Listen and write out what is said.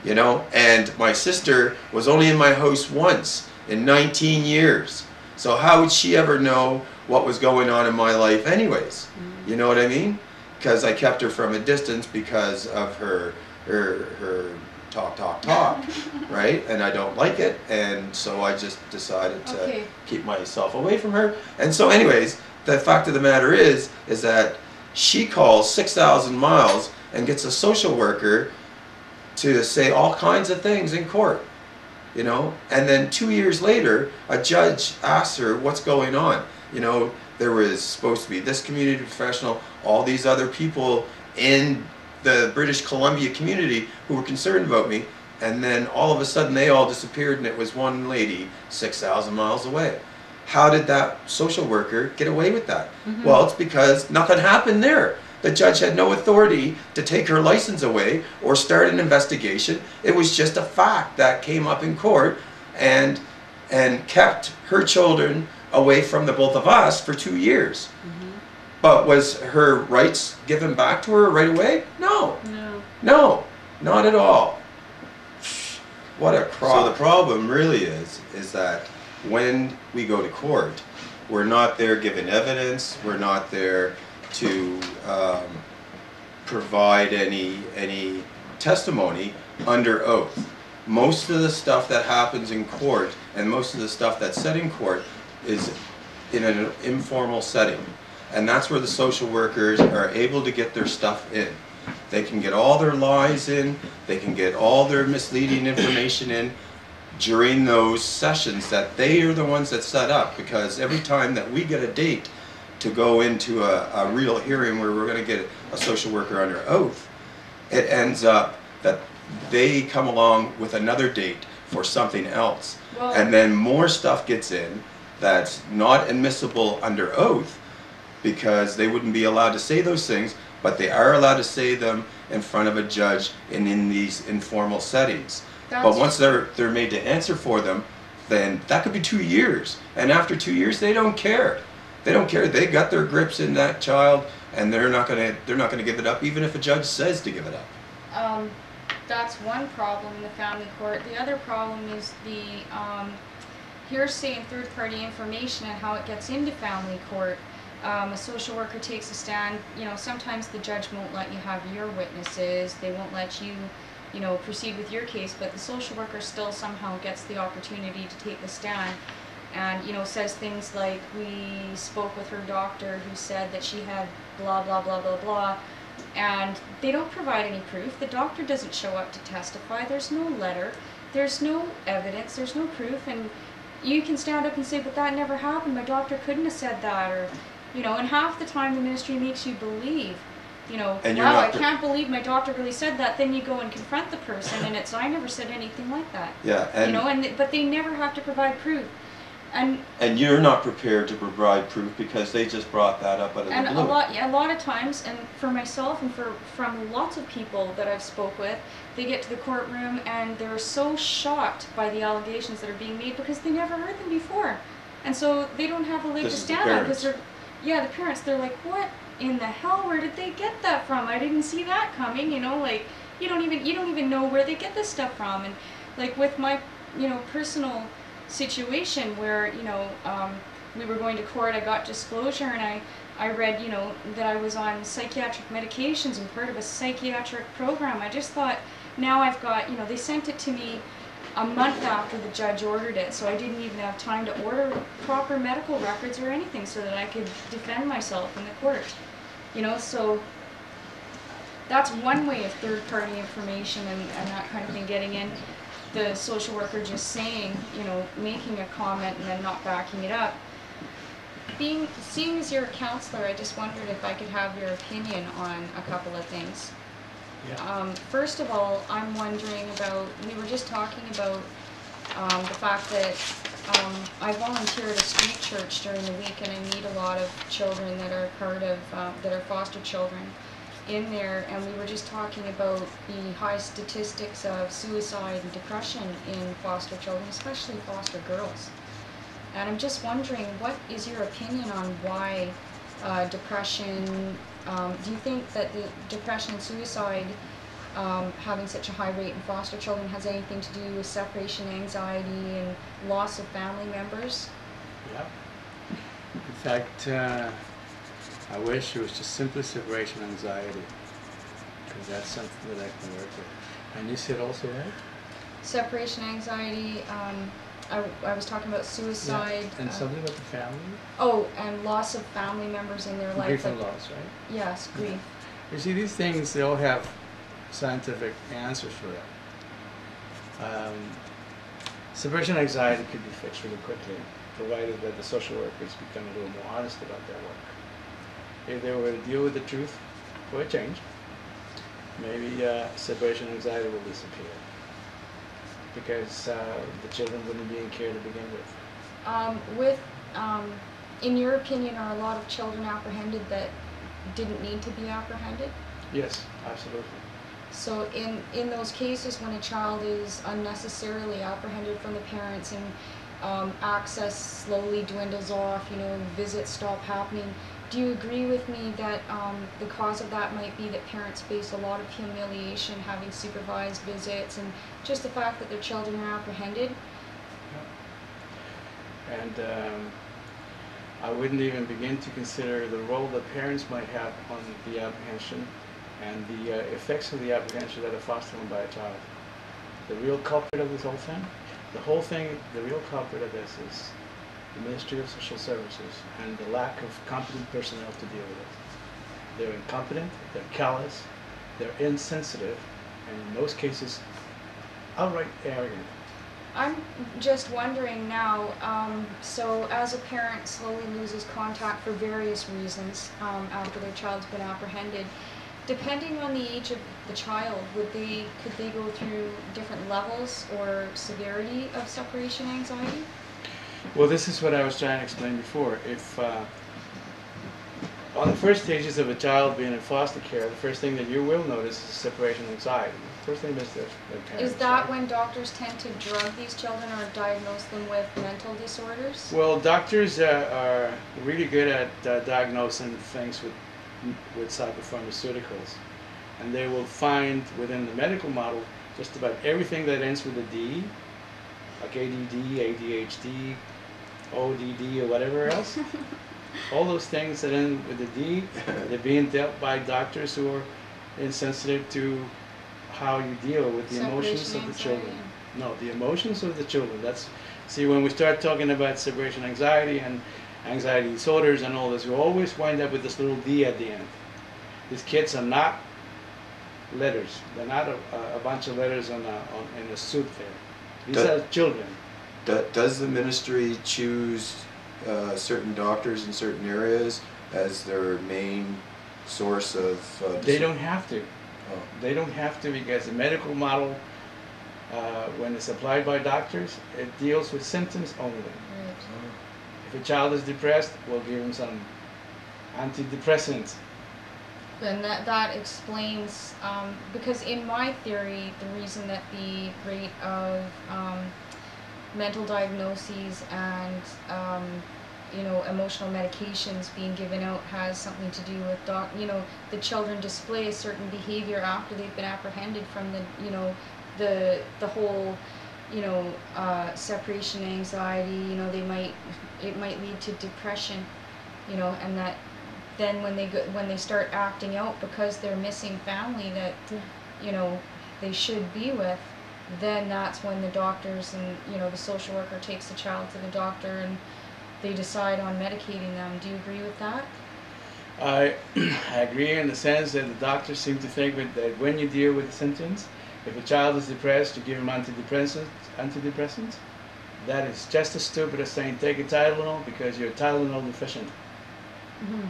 you know, and my sister was only in my house once in 19 years. So how would she ever know what was going on in my life anyways? You know what I mean? Because I kept her from a distance because of her talk, right? And I don't like it, and so I just decided to keep myself away from her. And so anyways, the fact of the matter is that she calls 6,000 miles and gets a social worker to say all kinds of things in court, you know, and then 2 years later, a judge asks her what's going on. You know, there was supposed to be this community professional, all these other people in the British Columbia community who were concerned about me, and then all of a sudden they all disappeared and it was one lady 6,000 miles away. How did that social worker get away with that? Well, it's because nothing happened there. The judge had no authority to take her license away or start an investigation. It was just a fact that came up in court and kept her children away from the both of us for 2 years. But was her rights given back to her right away? No. No, not at all. What a crop. So the problem really is that when we go to court, we're not there giving evidence, we're not there to provide any testimony under oath. Most of the stuff that happens in court and most of the stuff that's said in court is in an informal setting. And that's where the social workers are able to get their stuff in. They can get all their lies in, they can get all their misleading information in during those sessions that they are the ones that set up, because every time that we get a date to go into a real hearing where we're going to get a social worker under oath, it ends up that they come along with another date for something else. Well, and then more stuff gets in that's not admissible under oath, because they wouldn't be allowed to say those things, but they are allowed to say them in front of a judge and in these informal settings. But once they're made to answer for them, then that could be 2 years. And after 2 years, they don't care. They don't care. They got their grips in that child, and they're not gonna give it up, even if a judge says to give it up. That's one problem in the family court. The other problem is the hearsay and third-party information and how it gets into family court. A social worker takes a stand. You know, sometimes the judge won't let you have your witnesses. They won't let you, you know, proceed with your case, but the social worker still somehow gets the opportunity to take the stand and, you know, says things like, we spoke with her doctor who said that she had blah, blah, blah, blah, blah, and they don't provide any proof. The doctor doesn't show up to testify. There's no letter. There's no evidence. There's no proof, and you can stand up and say, but that never happened. My doctor couldn't have said that, or, you know, and half the time the ministry makes you believe, you know, wow, I can't believe my doctor really said that. Then you go and confront the person, and it's, I never said anything like that. Yeah, and you know, but they never have to provide proof. And you're not prepared to provide proof because they just brought that up out of the blue. A lot of times, and for myself and from lots of people that I've spoke with, they get to the courtroom and they're so shocked by the allegations that are being made because they never heard them before, and so they don't have a leg to stand on because they're. Yeah, the parents, they're like, what in the hell, where did they get that from? I didn't see that coming, you know, like, you don't even know where they get this stuff from. And like with my, you know, personal situation where, you know, we were going to court, I got disclosure, and I read, you know, that I was on psychiatric medications and part of a psychiatric program. I just thought, now I've got, you know, they sent it to me a month after the judge ordered it, so I didn't even have time to order proper medical records or anything so that I could defend myself in the court. You know, so that's one way of third-party information and that kind of thing getting in. The social worker just saying, you know, making a comment and then not backing it up. Seeing as you're a counselor, I just wondered if I could have your opinion on a couple of things. Yeah. First of all, I'm wondering about, we were just talking about the fact that I volunteer at a street church during the week, and I meet a lot of children that are part of, that are foster children in there, and we were just talking about the high statistics of suicide and depression in foster children, especially foster girls. And I'm just wondering, what is your opinion on why depression, do you think that the depression and suicide having such a high rate in foster children has anything to do with separation anxiety and loss of family members? Yeah. In fact, I wish it was just simply separation anxiety, because that's something that I can work with. And you said also what? Separation anxiety, I was talking about suicide. Yeah. And something about the family? Oh, and loss of family members in their life. Grief and loss, right? Yes, grief. You see, these things, they all have scientific answers for that. Separation anxiety could be fixed really quickly, provided that the social workers become a little more honest about their work. If they were to deal with the truth for a change, maybe separation anxiety will disappear, because the children wouldn't be in care to begin with. In your opinion, are a lot of children apprehended that didn't need to be apprehended? Yes, absolutely. So in those cases when a child is unnecessarily apprehended from the parents and access slowly dwindles off, visits stop happening, do you agree with me that the cause of that might be that parents face a lot of humiliation having supervised visits, and just the fact that their children are apprehended? Yeah. And I wouldn't even begin to consider the role that parents might have on the apprehension and the effects of the apprehension that are fostered by a child. The real culprit of this whole thing, the real culprit of this is the Ministry of Social Services and the lack of competent personnel to deal with it. They're incompetent, they're callous, they're insensitive, and in most cases, outright arrogant. I'm just wondering now, so as a parent slowly loses contact for various reasons after their child's been apprehended, depending on the age of the child, could they go through different levels or severity of separation anxiety? Well, this is what I was trying to explain before. If on the first stages of a child being in foster care, the first thing that you will notice is separation anxiety. First thing is their parents. Is that when doctors tend to drug these children or diagnose them with mental disorders? Well, doctors are really good at diagnosing things with psychopharmaceuticals, and they will find within the medical model just about everything that ends with a D, like ADD, ADHD, ODD, or whatever else. All those things that end with a D, they're being dealt by doctors who are insensitive to how you deal with the emotions of the children. No, the emotions of the children. See, when we start talking about separation anxiety and anxiety disorders and all this, we always wind up with this little D at the end. These kids are not letters. They're not a bunch of letters in a soup there. These are children. Does the ministry choose certain doctors in certain areas as their main source of They don't have to. Oh. They don't have to, because the medical model, when it's applied by doctors, it deals with symptoms only. Right. If a child is depressed, we'll give him some antidepressants. Then that explains, because in my theory, the reason that the rate of mental diagnoses and emotional medications being given out has something to do with the children display a certain behavior after they've been apprehended from the whole separation anxiety. It might lead to depression, and that then when they start acting out because they're missing family that they should be with, then that's when the doctors and the social worker takes the child to the doctor and they decide on medicating them. Do you agree with that? I agree in the sense that the doctors seem to think that when you deal with the symptoms, if a child is depressed, you give him antidepressants. That is just as stupid as saying take a Tylenol because you're Tylenol deficient. Mm-hmm.